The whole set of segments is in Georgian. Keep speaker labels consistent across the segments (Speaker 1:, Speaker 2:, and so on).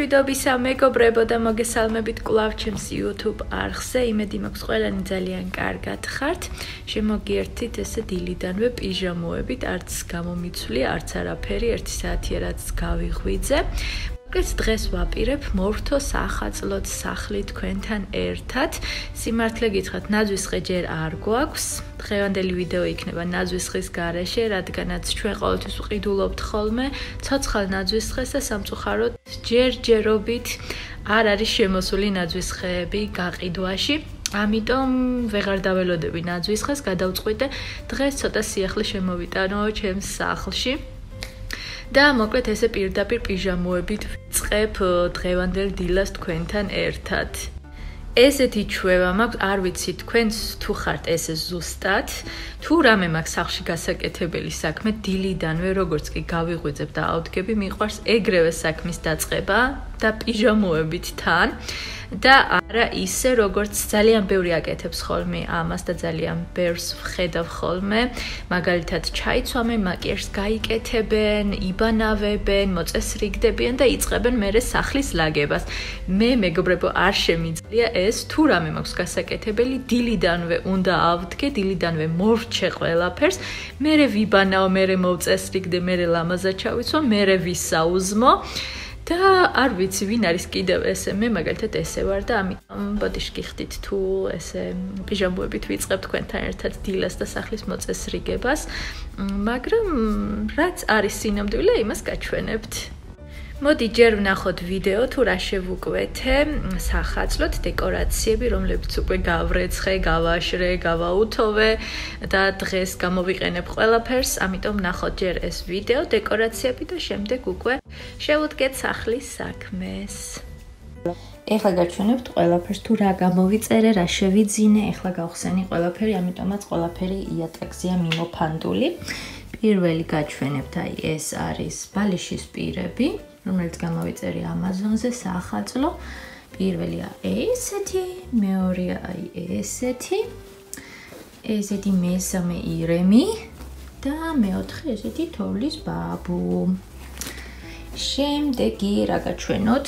Speaker 1: მშვიდობისა მეგობრებო და მოგესალმებით კვლავ ჩემს YouTube არხზე. იმედი მაქვს ყველანი ძალიან კარგად ხართ. შემოგიერთით ესე დილიდანვე პიჟამოებით, არც გამომიცვლი, არც არაფერი, 1 საათია რაც გავიღვიძე. დღეს ვაპირებ მორთო სახაწლოდ სახლი თქვენთან ერთად. სიმართლე გითხრათ, ნაძვისხე ჯერ არ გვაქვს. დღევანდელი ვიდეო იქნება ნაძვისხის გარეშე, რადგანაც ჩვენ ყოველთვის ვყიდულობთ ხოლმე ცოცხალ ნაძვისხეს და სამწუხაროდ ჯერჯერობით არ არის შემოსული ნაძვისხეები გაყიდვაში. ამიტომ ვეღარ დაველოდები ნაძვისხეს, გადავწყვიტე დღეს ცოტა სიახლე შემოვიტანო ჩემს სახლში. და მოკლედ ესე პირდაპირ პიჟამოებით ვწყებ დღევანდელ დილას თქვენთან ერთად. ესეთი ჩვევა მაქვს, არ ვიცი თქვენს თუ ხართ ესე ზუსტად, თუ რამე მაქვს სახლში გასაკეთებელი საქმე, დილიდანვე როგორც კი გავიღვიძებ და ავდგები, მიყვარს ეგრევე საქმის დაწყება და პიჟამოებით თან. და არა ისე როგორც ძალიან ბევრი აკეთებს ხოლმე ამას და ძალიან ბევრს ვხედავ ხოლმე, მაგალითად ჩაიცვამენ, მაკიაჟს გაიკეთებენ, იბანავებენ, მოწესრიგდებიან და იწყებენ მერე სახლის ლაგებას. მე მეგობრებო არ შემიძლია ეს, თუ რამე მაქვს გასაკეთებელი, დილიდანვე უნდა ავდგე, დილიდანვე მორჩე ყველაფერს, მერე ვიბანაო, მერე მოვწესრიგდე, მერე ლამაზად ჩავიცვა, მერე ვისაუზმო. და არ ვიცი ვინ არის კიდევ ესე, მე მაგალითად ესე ვარ და ამიტომ ბოდიში გიხდით თუ ესე პიჟამოებით ვიწყებ თქვენთან ერთად დილას და სახლის მოწესრიგებას, მაგრამ რაც არის სინამდვილე, იმას გაჩვენებთ. მოდი ჯერ ვნახოთ ვიდეო თუ რა შევუკვეთე სახაცლოდ, დეკორაციები, რომლებიც უკვე გავრეცხე, გავაშრე, გავაუთოვე და დღეს გამოვიყენებ ყველაფერს, ამიტომ ვნახოთ ჯერ ეს ვიდეო, დეკორაციები და შემდეგ უკვე შევუდგეთ სახლის საქმეს. ეხლა გაჩვენებთ ყველაფერს თუ რა გამოვიწერე, რა შევიძინე, ეხლა გავხსენი ყველაფერი, ამიტომაც ყველაფერი იატაკზეა მიმოფანდული. პირველი გაჩვენებთ, აი ეს არის ბალიშის პირები, რომელიც გამოვიწერე Amazon-ზე სახაწლო. პირველია ესეთი, მეორეა აი ესეთი, ესეთი მესამე ირემი და მეოთხე ესეთი თოვლის ბაბუ. შემდეგი რა გაჩვენოთ?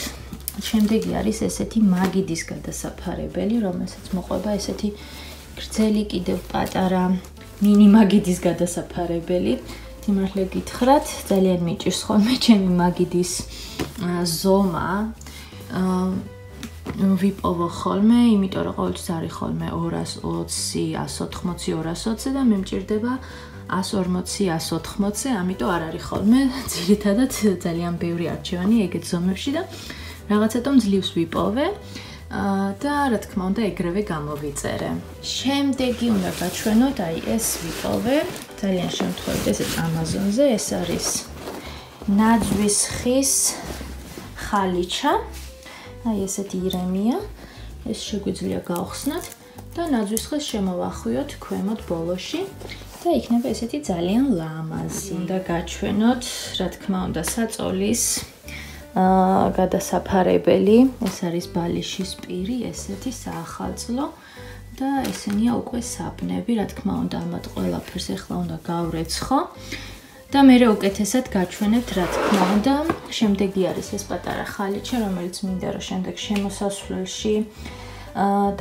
Speaker 1: შემდეგი არის ესეთი მაგიდის გადასაფარებელი, რომელსაც მოყვება ესეთი გრძელი კიდევ პატარა მინი მაგიდის გადასაფარებელი. სიმართლე გითხრათ, ძალიან მიჭირს ხოლმე ჩემი მაგიდის ზომა. ვიპოვო ხოლმე, იმიტომ რომ ყოველთვის არის ხოლმე 220, 180, 220 და მე მჭირდება 140, 180, ამიტომ არ არის ხოლმე ძირითადად ძალიან ბევრი არჩევანი ეგეთ ზომებში და რაღაცათომ ძლივს ვიპოვე. და რა თქმა უნდა ეგრევე გამოვიწერე. შემდეგი უნდა გაჩვენოთ, აი ეს ვიპოვე, ძალიან შემთხვევით ესეც Amazon-ზე, ეს არის ნაძვისხის ხალიჩა. აი ესეთი ირემია, ეს შეგვიძლია გავხსნათ და ნაძვისხეს შემოვახვიოთ ქვემოთ ბოლოში და იქნება ესეთი ძალიან ლამაზი. უნდა გაჩვენოთ, რა თქმა უნდა, საწოლის გადასაფარებელი, ეს არის ბალიშის პირი, ესეთი საახალწლო და ესენია უკვე საპნები, რა თქმა უნდა, ამათ ყველაფერს ეხლა უნდა გავრეცხო და მერე უკეთესად გაჩვენებთ, რა თქმა უნდა. შემდეგი არის ეს პატარა ხალიჩა, რომელიც მინდა რომ შემდეგ შემოსასვლელში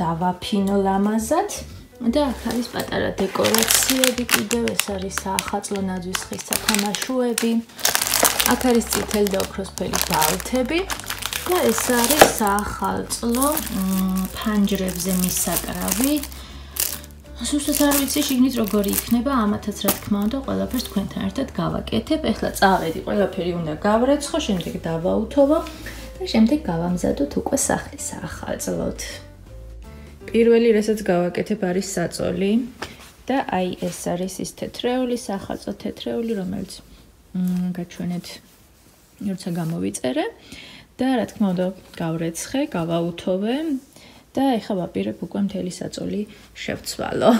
Speaker 1: დავაფინო ლამაზად და აქ არის პატარა დეკორაციები კიდევ, ეს არის საახალწლო ნაძვისხის სათამაშოები. აქ არის წითელი და ოქროსფერი ბალთები და ეს არის საახალწლო ფანჯრებზე მისაკრავი. სულსაც არ ვიცი შიგნით როგორი იქნება, ამათაც რა თქმა უნდა ყველაფერს თქვენთან ერთად გავაკეთებ. ეხლა წავედი, ყველაფერი უნდა გავრეცხო, შემდეგ დავაუთოვო და შემდეგ გავამზადოთ უკვე სახლის საახალწლოდ. პირველი რასაც გავაკეთებ არის საწოლი და აი ეს არის ის თეთრეული, საახალწლო თეთრეული, რომელიც გაჩვენეთ, როცა გამოვიწერე და რა თქმა უნდა გავრეცხე, გავაუთოვე და ეხლა ვაპირებ უკვე მთელი საწოლი შევცვალო.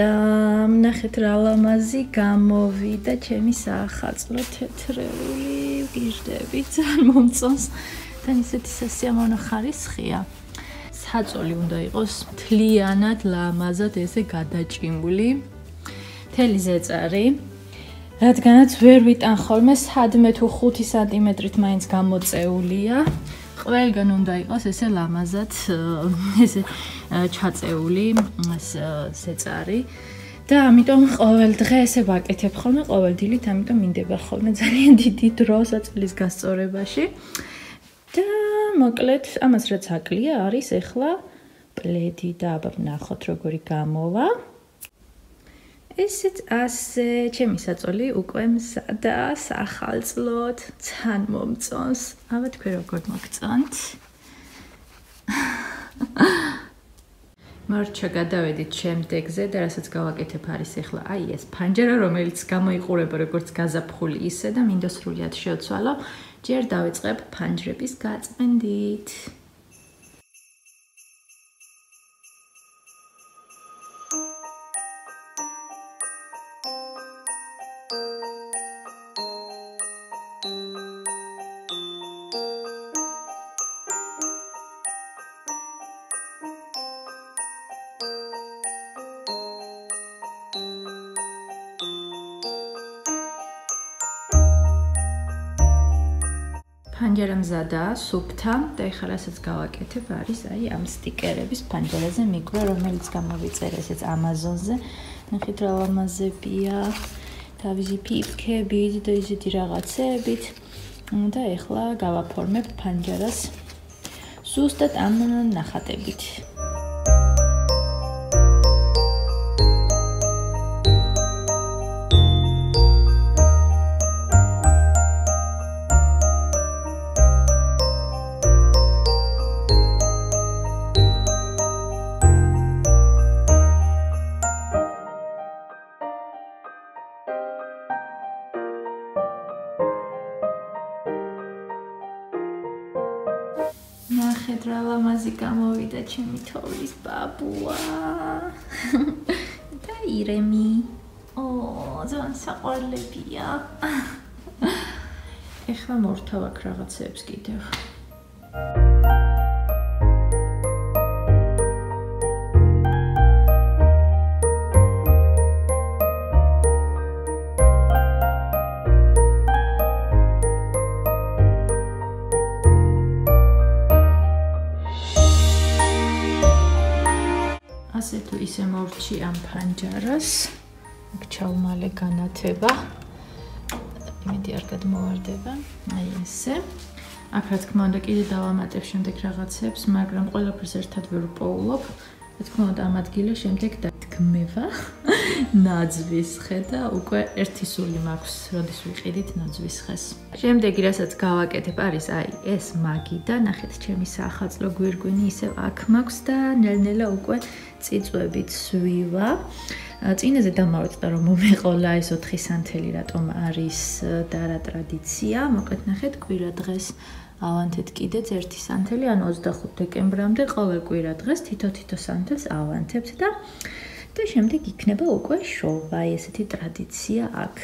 Speaker 1: და ნახეთ რა ლამაზი გამოვიდა ჩემი საახალწლო თეთრეული გიჟდები ძალიან მომწონს და ისეთი სასიამოვნო ხარისხია საწოლი უნდა იყოს მთლიანად ლამაზად ესე გადაჭიმული მთელი ზეწარი რადგანაც ვერ ვიტან ხოლმე სადმე თუ 5 სანტიმეტრით მაინც გამოწეულია ყველგან უნდა იყოს ესე ლამაზად ესე ჩაწეული ზეწარი და ამიტომ ყოველ დღე ესე ვაკეთებ ხოლმე ყოველ დილით ამიტომ მინდება ხოლმე ძალიან დიდი დრო საწოლის გასწორებაში და მოკლედ ამას რაც აკლია არის ახლა პლედი და აბა ვნახოთ როგორი გამოვა ესეც ასე ჩემი საწოლი უკვე მსადა საახალწლოდ ძალიან მომწონს აბა თქვენ როგორ მოგწონთ მორჩა გადავედით შემდეგზე და რასაც გავაკეთებ არის ახლა აი ეს ფანჯარა რომელიც გამოიყურება როგორც გაზაფხული ისე და მინდა სრულად შევცვალო ჯერ დავიწყებ ფანჯრების გაწმენდით ფანჯარა მზადაა სუფთა და ეხლა რასაც გავაკეთებ არის აი ამ სტიკერების ფანჯარაზე მიგვია რომელიც გამოვიწერე ესეც Amazon-ზე ნახეთ რა ლამაზებია თავისი ფიფქებით და ისეთი რაღაცებით და ეხლა გავაფორმებ ფანჯარას ზუსტად ამ ნახატებით ნახეთ რა ლამაზი გამოვიდა ჩემი თოვლის ბაბუა და ირემი ძალიან საყვარლებია ეხლა მორთავ აქ რაღაცებს კიდევ ასე თუ ისე მორჩი ამ ფანჯარას აქ ჩავმალე განათება იმედი არ გადმოვარდება აი ესე აქ რა თქმა უნდა კიდე დავამატებ შემდეგ რაღაცებს მაგრამ ყველაფერს ერთად ვერ პოულობ რა თქმა უნდა ამ ადგილას შემდეგ დადგმება ნაძვის ხე და უკვე ერთი სული მაქვს როდის ვიყიდით ნაძვის ხეს შემდეგი რასაც გავაკეთებ არის აი ეს მაგი და ნახეთ ჩემი საახალწლო გვირგვინი ისევ აქ მაქვს და ნელ-ნელა უკვე წიწვებით სვივა წინაზე დამავიწყდა რომ მომეყოლა ეს 4 სანთელი რატომ არის და რა ტრადიცია მოკლედ ნახეთ კვირა დღეს ავანთეთ კიდეც 1 სანთელი ან 25 დეკემბრამდე ყოველ კვირა დღეს თითო სანთელს ავანთებთ და შემდეგ იქნება უკვე შოვა ესეთი ტრადიცია აქ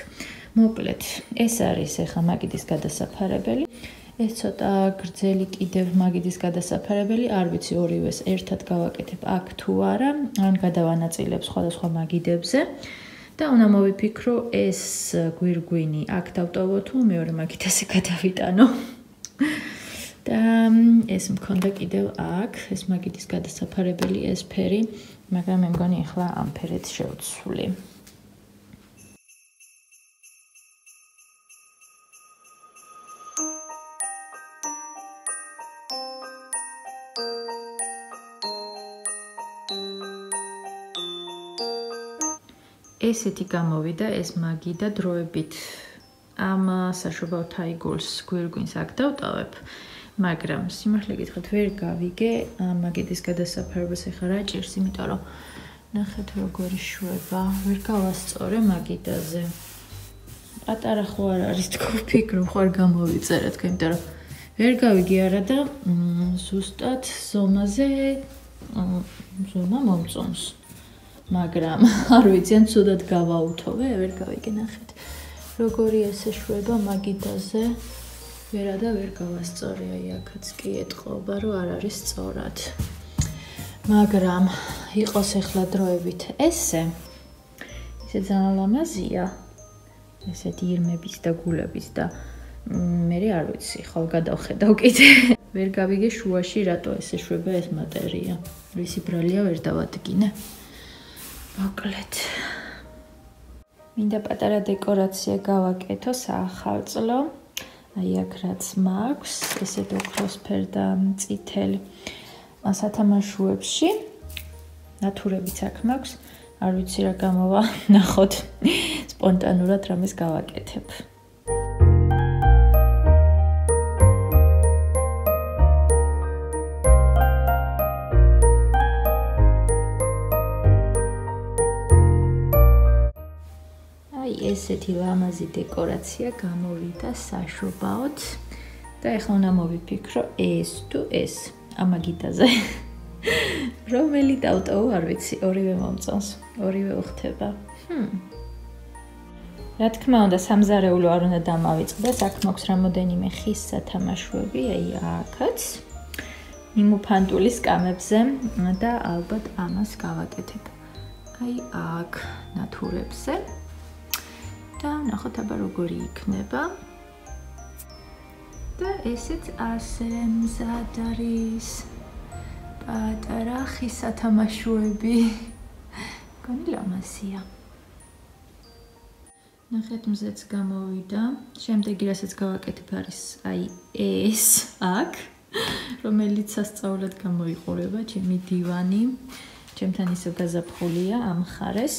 Speaker 1: მოკლედ ეს არის ახლა მაგიდის გადასაფარებელი ეს ცოტა გრძელი კიდევ მაგიდის გადასაფარებელი არ ვიცი ორივეს ერთად გავაკეთებ აქ თუ არა ან გადავანაწილებ სხვადასხვა მაგიდებზე და უნდა მოვიფიქრო ეს გვირგვინი აქ დავტოვო თუ მეორე მაგიდაზე გადავიტანო და ეს მქონდა კიდევ აქ ეს მაგიდის გადასაფარებელი ეს ფერი მაგრამ მე მგონი ახლა ამ ფერით შევცვლი ესეთი გამოვიდა ეს მაგი და დროებით ამ საშობაო თაიგულს გვირგვინს აქ დავტოვებ მაგრამ სიმართლე გითხრათ ვერ გავიგე ამ მაგიდის გადასაფარებას ახლა რა ჭირს იმიტომ რომ ნახეთ როგორი შვება ვერ გავასწორე მაგიდაზე პატარა ხო არ არის თქო ვფიქრობ ხო არ გამოვიწერე თქო იმიტომ რომ ვერ გავიგე არა და ზუსტად ზომაზე ზომა მომწონს მაგრამ არ ვიცი ან ცუდად გავაუთოვე, ვერ გავიგნახეთ. როგორი ესე შვება მაგიდაზე, ვერა და ვერ გავასწორი, აი აქაც კი ეტყობა, რომ არ არის სწორად. მაგრამ იყოს ახლა დროებით ესე ძალიან ლამაზია. ესეთი ირმების და გულების და მე არ ვიცი, ხოლ გადავხედავ კიდე. ვერ გავიგე შუაში რატო ესე შვება ეს მატერია. ვისი ბრალია ვერ დავადგინე. მოკლედ. მინდა პატარა დეკორაცია გავაკეთო საახალწლო. აი აქ რაც მაქვს, ესეთ ოქროსფერ და წითელ სათამაშოებში. ნატურებიც აქ მაქვს. არ ვიცი რა გამოვა, ნახოთ. სპონტანურად რამეს გავაკეთებ. ესეთი ლამაზი დეკორაცია გამოვიდა საშობაოდ და ეხლა უნდა მოვიფიქრო ეს თუ ეს ამაგიდაზე რომელი დავტოვო არ ვიცი ორივე მომწონს ორივე უხდება რა თქმა უნდა სამზარეულო არ უნდა დამავიწყდეს აქ მაქვს რამოდენიმე ხის სათამაშოები აი აქაც მიმოფანტული სკამებზე და ალბათ ამას გავაკეთებ აი აქ ნატურებზე და ნახოთ აბა როგორი იქნება და ესეც ასე მზად არის პატარა ხის სათამაშოები გონი ლამაზია ნახეთ მზეც გამოვიდა შემდეგი რასაც გავაკეთებ არის აი ეს აქ რომელიც სასწაულად გამოიყურება ჩემი დივანი ჩემთან ისევ გაზაფხულია ამ ხარეს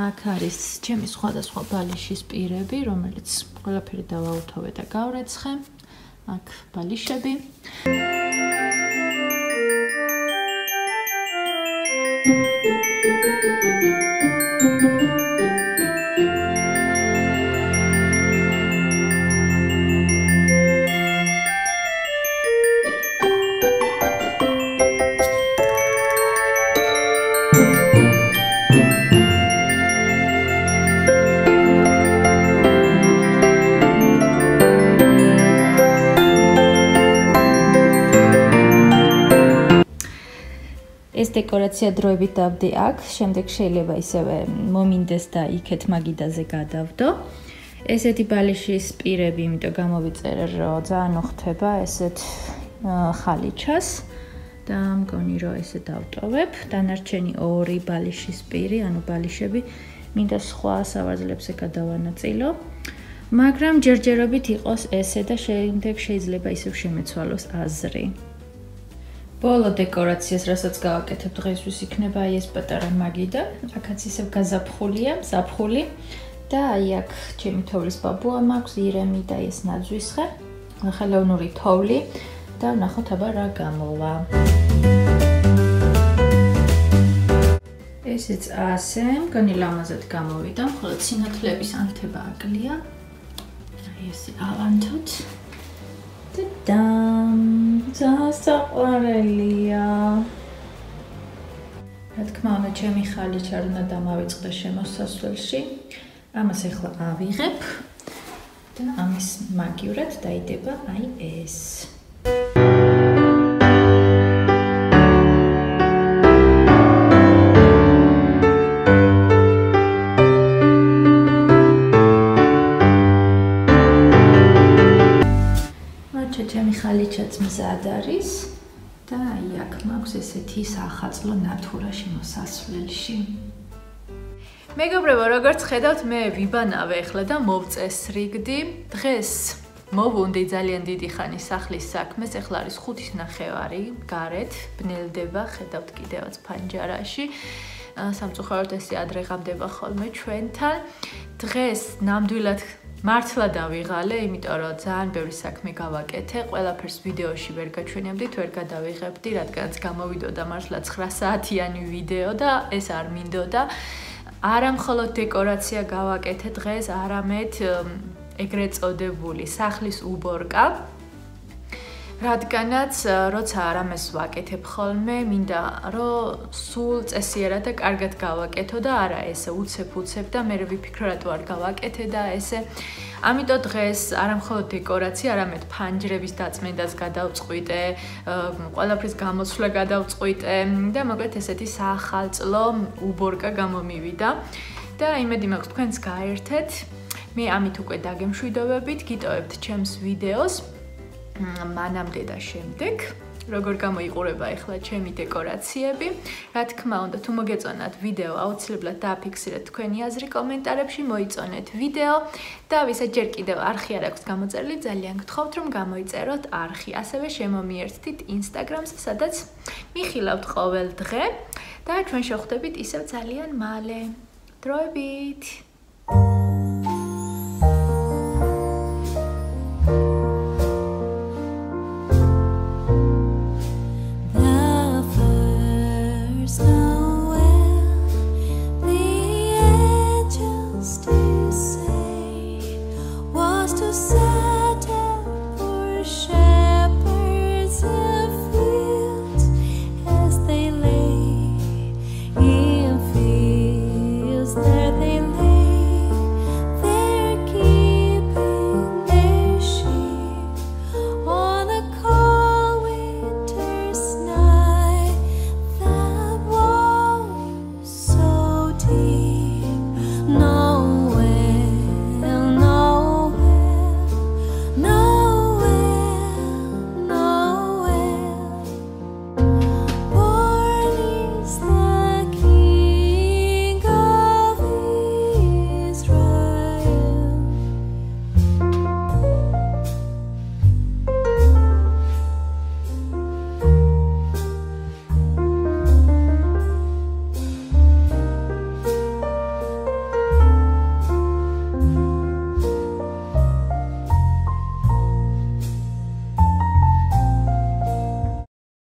Speaker 1: აქ არის ჩემი სხვადასხვა ბალიშის პირები, რომელიც ყველაფერი დავაუთოვე და გავრეცხე. აქ ბალიშები. ეს დეკორაცია დროებით დავდე აქ, შემდეგ შეიძლება ისევე მომინდეს და იქეთ მაგიდაზე გადავდო. ესეთი ბალიშის პირები, იმიტომ გამოვიწერე, რომ ძალიან უხდება ესეთ ხალიჩას და მგონი რომ ესე დავტოვებ. დანარჩენი ორი ბალიშის პირი, ანუ ბალიშები მინდა სხვა სავარძლებზე გადავანაწილო. მაგრამ ჯერჯერობით იყოს ესე და შემდეგ შეიძლება ისევ შემეცვალოს აზრი. ბოლო დეკორაციას, რასაც გავაკეთებ დღეისთვის იქნება აი ეს პატარა მაგიდა. აქაც ისევ გაზაფხულია, ზაფხული და აი აქ ჩემი თოვლის ბაბუა მაქვს, ირემი და ეს ნაძვისხე. ხელოვნური თოვლი და ნახოთ აბა რა გამოვა. ესეც ასე, მგონი ლამაზად გამოვიდა, მხოლოდ სინათლეების ანთება აკლია. აი ესე ავანთოთ. საყვარელია. რა თქმა უნდა, ჩემი ხალიჩი არ უნდა დამავიწყდეს შემოსასვლელში. ამას ახლა ავიღებ და ამის მაგივრად დაიდება აი ეს. ჩემი ხალიჩაც მზად არის და აი აქ მაქვს ესეთი საახალწლო ნატურა შემოსასვლელში. მეგობრებო, როგორც ხედავთ, მე ვიბანავე ახლა და მოვწესრიგდი. დღეს მოვუნდი ძალიან დიდი ხანი სახლის საქმეს, ახლა არის 5:30 გარეთ, ბნელდება, ხედავთ კიდევაც ფანჯარაში. სამწუხაროდ ესე ადრე ღამდება ხოლმე ჩვენთან. დღეს ნამდვილად მართლა დავიღალე, იმიტომ რომ ძალიან ბევრი საქმე გავაკეთე, ყველაფერს ვიდეოში ვერ გაჩვენებდით, ვერ გადავიღებდი, რადგანაც გამოვიდოდა მართლა 9 საათიანი ვიდეო და ეს არ მინდოდა. არა მხოლოდ დეკორაცია გავაკეთე დღეს, არამედ ეგრეთ წოდებული სახლის უბორკა. რადგანაც როცა რამეს ვაკეთებ ხოლმე, მინდა რომ სულ წესიერად და კარგად გავაკეთო და არა ესე უცებ და მე ვიფიქრო რატო არ გავაკეთე და ესე. ამიტომ დღეს არა მხოლოდ დეკორაცია, არამედ ფანჯრების დაწმენდაც გადავწყვიტე, ყველაფრის გამოსვლა გადავწყვიტე და მოკლედ ესეთი საახალწლო უბორკა გამომივიდა და იმედი მაქვს თქვენს გაერთეთ. მე ამით უკვე დაგემშვიდობებით, გიტოვებთ ჩემს ვიდეოს მანამდე და შემდეგ. როგორ გამოიყურება ახლა ჩემი დეკორაციები. რა თქმა უნდა, თუ მოგეწონათ ვიდეო, აუცილებლად დააფიქსირეთ თქვენი აზრი კომენტარებში, მოიწონეთ ვიდეო და ვისაც ჯერ კიდევ არხი არ აქვს გამოწერილი, ძალიან გთხოვთ, რომ გამოიწეროთ არხი. ასევე შემომიერთდით Instagram-ს, სადაც მიხილავთ ყოველ დღე და ჩვენ შევხვდებით ისევ ძალიან მალე. დროებით!
Speaker 2: No